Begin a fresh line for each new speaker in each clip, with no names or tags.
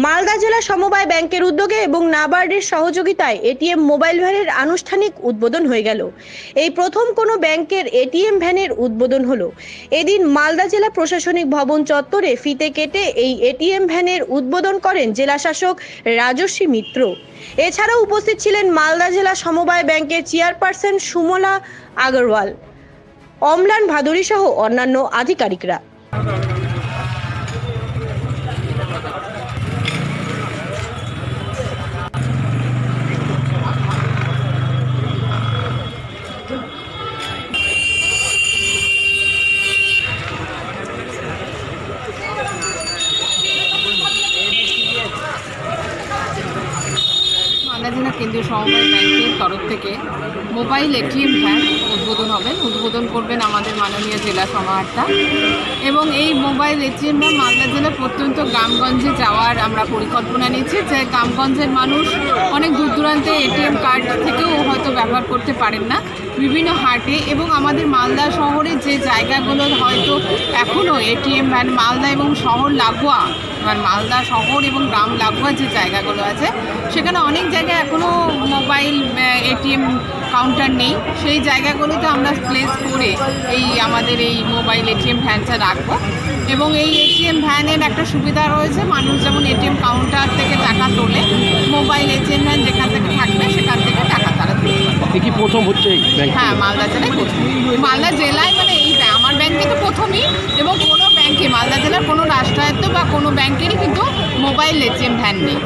মালদা জেলা সমবায় ব্যাংকের উদ্যোগে এবং নাবার্ডের সহযোগিতায় এটিএম মোবাইল ভ্যানের আনুষ্ঠানিক উদ্বোধন হয়ে গেল। এই প্রথম কোনো ব্যাংকের এটিএম ভ্যানের উদ্বোধন হলো। এদিন মালদা জেলা প্রশাসনিক ভবন চত্বরে ফিতে কেটে এই এটিএম ভ্যানের উদ্বোধন করেন জেলা শাসক রাজস্বী মিত্র। এছাড়াও উপস্থিত ছিলেন মালদা জেলা সমবায় ব্যাংকের চেয়ারপারসন সুমলা আগরওয়াল, অম্লান ভাদুরী সহ অন্যান্য আধিকারিকরা।
মালদা জেলা কেন্দ্রীয় সমবায় ব্যাংকের তরফ থেকে মোবাইল এটিএম ভ্যান উদ্বোধন করবেন আমাদের মাননীয় জেলা সমাহর্তা। এবং এই মোবাইল এটিএম ভ্যান মালদা জেলার প্রত্যন্ত গ্রামগঞ্জে যাওয়ার আমরা পরিকল্পনা নিয়েছি, যে গ্রামগঞ্জের মানুষ অনেক দূর দূরান্তে এটিএম কার্ড থেকেও হয়তো ব্যবহার করতে পারেন না বিভিন্ন হাটে, এবং আমাদের মালদা শহরে যে জায়গাগুলো হয়তো এখনও এটিএম ভ্যান মালদা এবং শহর লাগোয়া, মালদা শহর এবং গ্রাম লাগোয়া যে জায়গাগুলো আছে সেখানে অনেক জায়গায় এখনও মোবাইল এটিএম কাউন্টার নেই। সেই জায়গাগুলোতে আমরা প্লেস করে আমাদের এই মোবাইল এটিএম ভ্যানটা রাখবো। এবং এই এটিএম ভ্যানের একটা সুবিধা রয়েছে, মানুষ যেমন এটিএম কাউন্টার থেকে টাকা তোলে, মোবাইল এটিএম ভ্যান যেখান থেকে থাকবে সেখান থেকে টাকা তারা তুলতে পারবে।
কি প্রথম হচ্ছে?
হ্যাঁ, মালদা জেলায় প্রথম। মালদা জেলায় মানে এই আমার ব্যাংকে তো প্রথমই, এবং কোনো ব্যাংকে মালদা জেলার কোনো রাষ্ট্রায়ত্ত বা কোনো ব্যাংকেরই কিন্তু মোবাইল এটিএম ভ্যান নেই।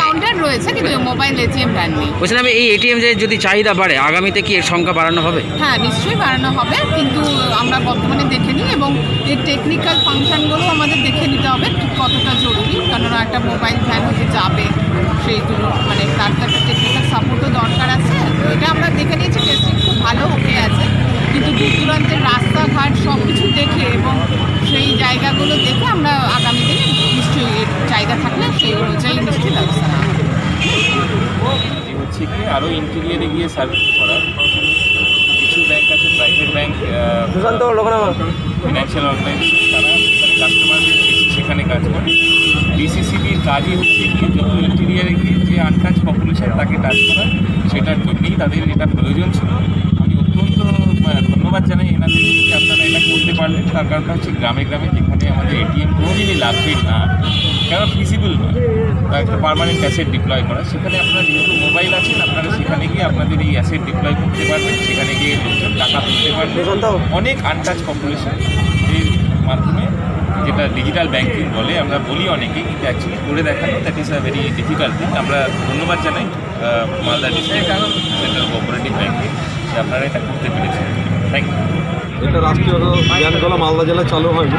কাউন্টার রয়েছে কিন্তু মোবাইল এটিএম ভ্যান নেই।
বলছিলাম এই এটিএম যে যদি চাহিদা বাড়ে আগামীতে কি এর সংখ্যা বাড়ানো হবে?
হ্যাঁ, নিশ্চয়ই বাড়ানো হবে, কিন্তু আমরা বর্তমানে দেখে নিই এবং এর টেকনিক্যাল ফাংশনগুলো আমাদের দেখে নিতে হবে কতটা জরুরি, কেননা একটা মোবাইল ভ্যান হতে যাবে সেইগুলো মানে তার তো একটা টেকনিক্যাল সাপোর্টও দরকার আছে। এটা আমরা দেখে নিয়েছি, টেস্টিং খুব ভালো ওকে আছে, কিন্তু দূর দূরান্তের রাস্তাঘাট সব কিছু দেখে এবং সেই জায়গাগুলো দেখে আমরা আগামী দিনে নিশ্চয়ই এর চাহিদা থাকলে সেই অনুযায়ী নিশ্চয়ই ব্যবস্থা নেওয়া হবে।
হচ্ছে কি আরও ইন্টেরিয়ারে গিয়ে সার্ভিস করা। কিছু ব্যাংক আছে, প্রাইভেট ব্যাংক, ফিনান্সিয়াল অর্গানাইজেশন, তারা কাস্টমারদের বেশি সেখানে কাজ করে। ডিসিসিবির কাজই হচ্ছে কি যত ইন্টেরিয়ারে গিয়ে যে আনটাচ পপুলেশন তাকে টাচ করা, সেটার জন্যেই তাদের এটা প্রয়োজন ছিল। আমি অত্যন্ত ধন্যবাদ জানাই এনাদেরকে যে আপনারা এটা করতে পারলেন। তার কারণটা হচ্ছে গ্রামে গ্রামে যেখানে আমাদের এটিএম কোনোদিনই লাগবে না, কেন ফিজিবল নয় একটা পার্মানেন্ট অ্যাসেট ডিপ্লয় করা, সেখানে আপনারা যেহেতু মোবাইল আছেন আপনারা সেখানে গিয়ে আপনাদের এই অ্যাসেট ডিপ্লয় করতে পারবেন, সেখানে গিয়ে টাকা তুলতে পারবেন। অনেক আনটাচ পপুলেশন এর মাধ্যমে, যেটা ডিজিটাল ব্যাংকিং বলে আমরা বলি অনেকেই, কিন্তু অ্যাকচুয়ালি করে দেখানো that is a very difficult thing. আমরা ধন্যবাদ জানাই মালদা ডিস্ট্রিক্ট সেন্ট্রাল কোঅপারেটিভ ব্যাংকে যে আপনারা এটা করতে পেরেছেন। Thank you.
এটা রাষ্ট্রীয় ব্যাংকগুলো মালদা জেলায় চালু হয়নি,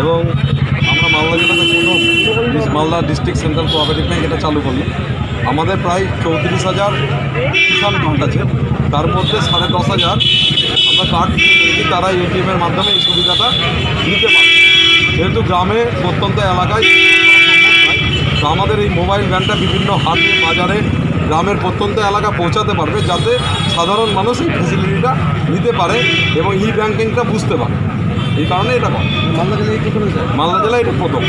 এবং আমরা মালদা জেলাতে কোনো Malda district central cooperative bank এটা চালু করলো। আমাদের প্রায় 34,000 কিষাণ কার্ড আছে, তার মধ্যে 10,500 আমরা কার্ড দিয়েছি, তারা এটিএমের মাধ্যমে এই সুবিধাটা নিতে পারে। যেহেতু গ্রামে প্রত্যন্ত এলাকায় তো আমাদের এই মোবাইল ভ্যানটা বিভিন্ন হাটে বাজারে গ্রামের প্রত্যন্ত এলাকা পৌঁছাতে পারবে, যাতে সাধারণ মানুষ এই ফেসিলিটিটা নিতে পারে এবং ই ব্যাংকিংটা বুঝতে পারে। এই কারণে এটা মালদা জেলায় মালদা জেলায় এটা প্রথম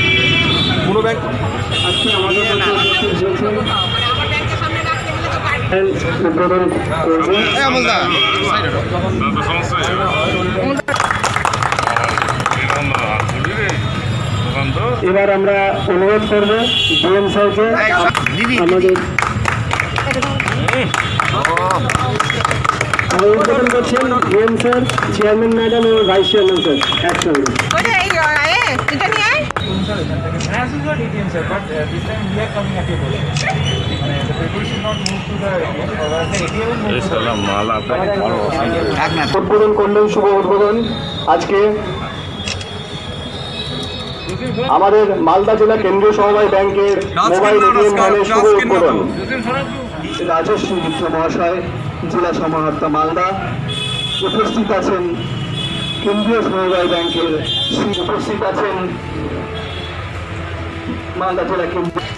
কোনো ব্যাংক।
এবার আমরা অনুরোধ করবো ডিএম স্যারকে আমাদের উদ্বোধন করছেন ডিএম স্যার, চেয়ারম্যান ম্যাডাম এবং ভাইস চেয়ারম্যান স্যার একসঙ্গে। উদ্বোধন করলেন, শুভ উদ্বোধন। আজকে আমাদের মালদা জেলা কেন্দ্রীয় সমবায় ব্যাংকের মোবাইল এটিএম ভ্যানের শুভ উদ্বোধন রাজস্বী মিত্র মহাশয়, জেলা সমাহর্তা মালদা। উপস্থিত আছেন কেন্দ্রীয় সমবায় ব্যাংকের উপস্থিত আছেন মালদা জেলা কেন্দ্রীয়